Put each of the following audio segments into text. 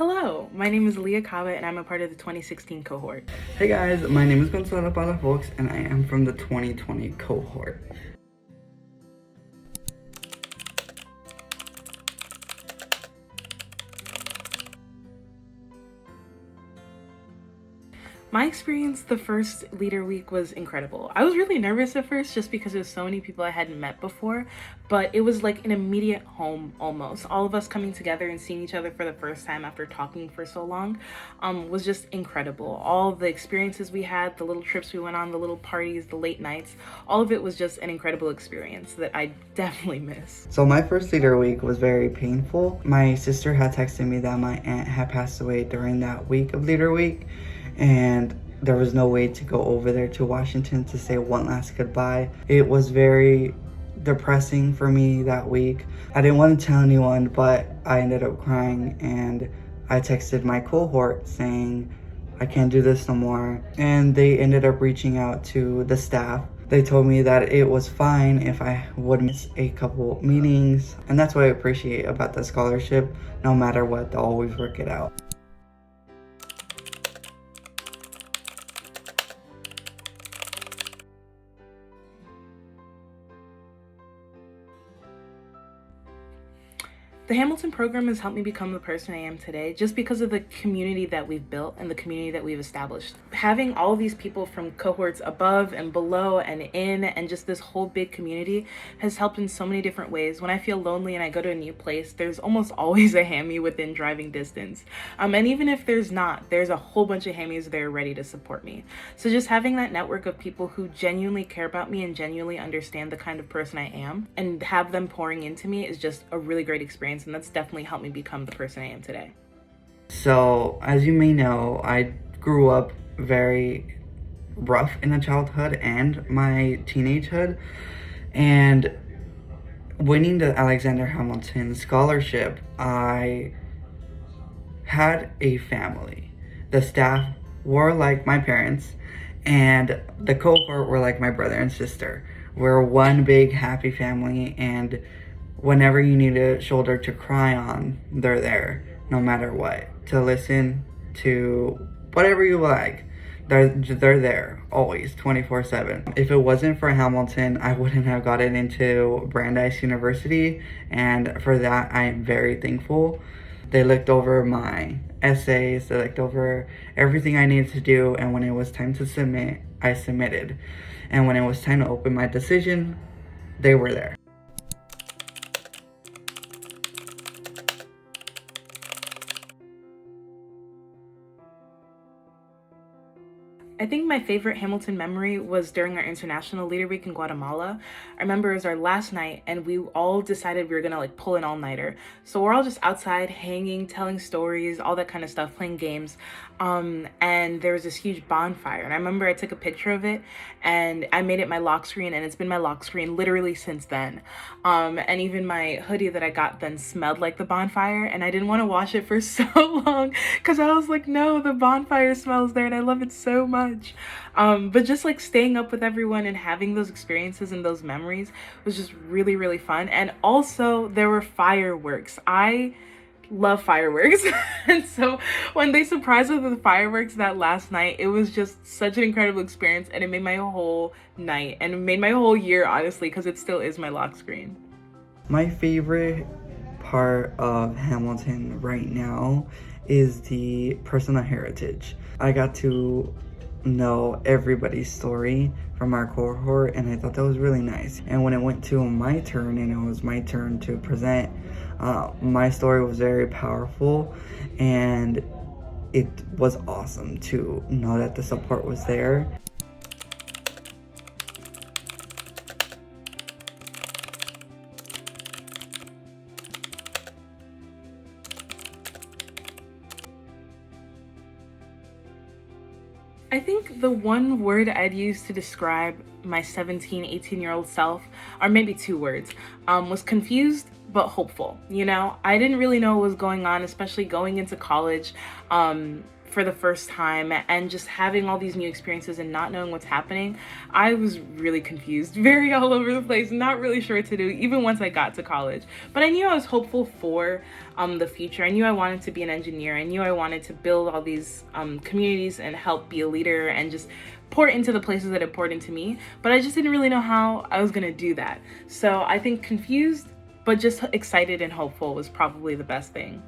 Hello, my name is Alia Kabba and I'm a part of the 2016 cohort. Hey guys, my name is Gonzalo Palafox and I am from the 2020 cohort. My experience the first leader week was incredible. I was really nervous at first just because there's so many people I hadn't met before, but it was like an immediate home almost. All of us coming together and seeing each other for the first time after talking for so long was just incredible. All the experiences we had, the little trips we went on, the little parties, the late nights, all of it was just an incredible experience that I definitely miss. So my first leader week was very painful. My sister had texted me that my aunt had passed away during that week of leader week, and there was no way to go over there to Washington to say one last goodbye. It was very depressing for me that week. I didn't want to tell anyone, but I ended up crying and I texted my cohort saying, I can't do this no more. And they ended up reaching out to the staff. They told me that it was fine if I would miss a couple meetings. And that's what I appreciate about the scholarship. No matter what, they'll always work it out. The Hamilton program has helped me become the person I am today just because of the community that we've built and the community that we've established. Having all these people from cohorts above and below and in and just this whole big community has helped in so many different ways. When I feel lonely and I go to a new place, there's almost always a hammy within driving distance. And even if there's not, there's a whole bunch of hammies there ready to support me. So just having that network of people who genuinely care about me and genuinely understand the kind of person I am and have them pouring into me is just a really great experience. And that's definitely helped me become the person I am today. So, as you may know, I grew up very rough in the childhood and my teenagehood. And winning the Alexander Hamilton Scholarship, I had a family. The staff were like my parents, and the cohort were like my brother and sister. We're one big happy family, and whenever you need a shoulder to cry on, they're there, no matter what. To listen to whatever you like, they're there, always, 24/7. If it wasn't for Hamilton, I wouldn't have gotten into Brandeis University, and for that, I am very thankful. They looked over my essays, they looked over everything I needed to do, and when it was time to submit, I submitted. And when it was time to open my decision, they were there. I think my favorite Hamilton memory was during our International Leader Week in Guatemala. I remember it was our last night and we all decided we were gonna pull an all-nighter. So we're all just outside hanging, telling stories, all that kind of stuff, playing games. And there was this huge bonfire. And I remember I took a picture of it and I made it my lock screen, and it's been my lock screen literally since then. And even my hoodie that I got then smelled like the bonfire, and I didn't want to wash it for so long because I was like, no, the bonfire smells there and I love it so much. But just staying up with everyone and having those experiences and those memories was just really, really fun. And also there were fireworks. I love fireworks. And so when they surprised us with the fireworks that last night, it was just such an incredible experience, and it made my whole night and it made my whole year, honestly, because it still is my lock screen. My favorite part of Hamilton right now is the personal heritage. I got to know everybody's story from our cohort, and I thought that was really nice. And when it went to my turn and it was my turn to present, my story was very powerful, and it was awesome to know that the support was there. I think the one word I'd use to describe my 17, 18-year-old self, or maybe two words, was confused but hopeful. I didn't really know what was going on, especially going into college. for the first time and just having all these new experiences and not knowing what's happening, I was really confused, very all over the place, not really sure what to do, even once I got to college. But I knew I was hopeful for the future. I knew I wanted to be an engineer. I knew I wanted to build all these communities and help be a leader and just pour into the places that have poured into me. But I just didn't really know how I was gonna do that. So I think confused, but just excited and hopeful was probably the best thing.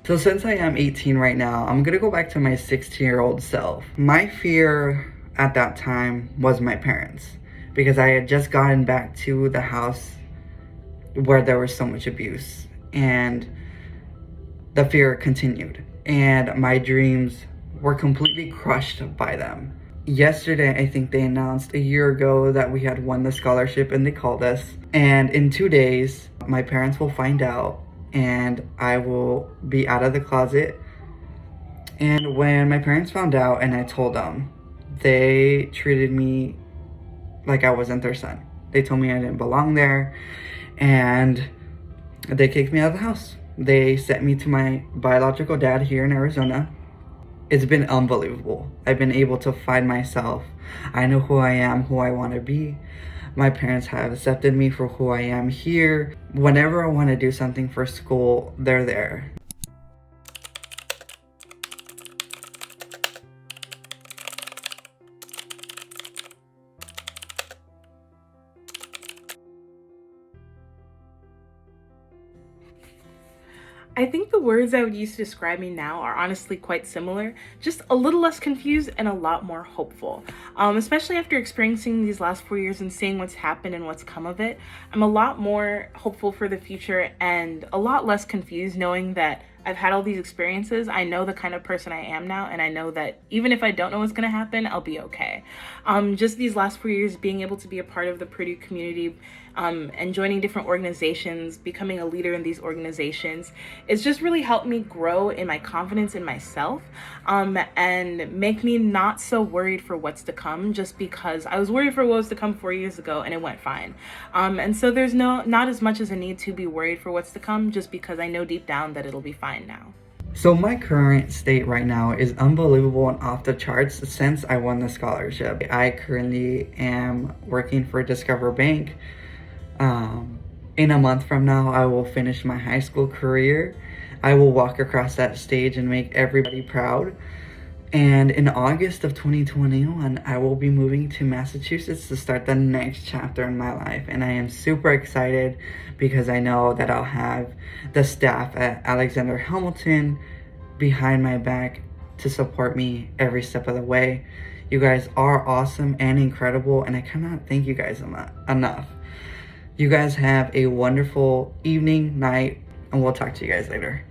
So since I am 18 right now, I'm gonna go back to my 16-year-old self. My fear at that time was my parents, because I had just gotten back to the house where there was so much abuse, and the fear continued, and my dreams were completely crushed by them. Yesterday, I think they announced a year ago that we had won the scholarship, and they called us, and in 2 days, my parents will find out and I will be out of the closet. And when my parents found out and I told them, they treated me like I wasn't their son. They told me I didn't belong there, and they kicked me out of the house. They sent me to my biological dad here in Arizona. It's been unbelievable. I've been able to find myself. I know who I am, who I want to be. My parents have accepted me for who I am here. Whenever I want to do something for school, they're there. I think the words I would use to describe me now are honestly quite similar, just a little less confused and a lot more hopeful. Especially after experiencing these last 4 years and seeing what's happened and what's come of it, I'm a lot more hopeful for the future and a lot less confused knowing that I've had all these experiences. I know the kind of person I am now, and I know that even if I don't know what's going to happen, I'll be okay. Just these last 4 years, being able to be a part of the Purdue community and joining different organizations, becoming a leader in these organizations, it's just really helped me grow in my confidence in myself and make me not so worried for what's to come, just because I was worried for what was to come 4 years ago and it went fine. And so there's not as much as a need to be worried for what's to come, just because I know deep down that it'll be fine now. So my current state right now is unbelievable and off the charts since I won the scholarship. I currently am working for Discover Bank. In a month from now, I will finish my high school career. I will walk across that stage and make everybody proud. And in August of 2021, I will be moving to Massachusetts to start the next chapter in my life. And I am super excited because I know that I'll have the staff at Alexander Hamilton behind my back to support me every step of the way. You guys are awesome and incredible, and I cannot thank you guys enough. You guys have a wonderful evening, night, and we'll talk to you guys later.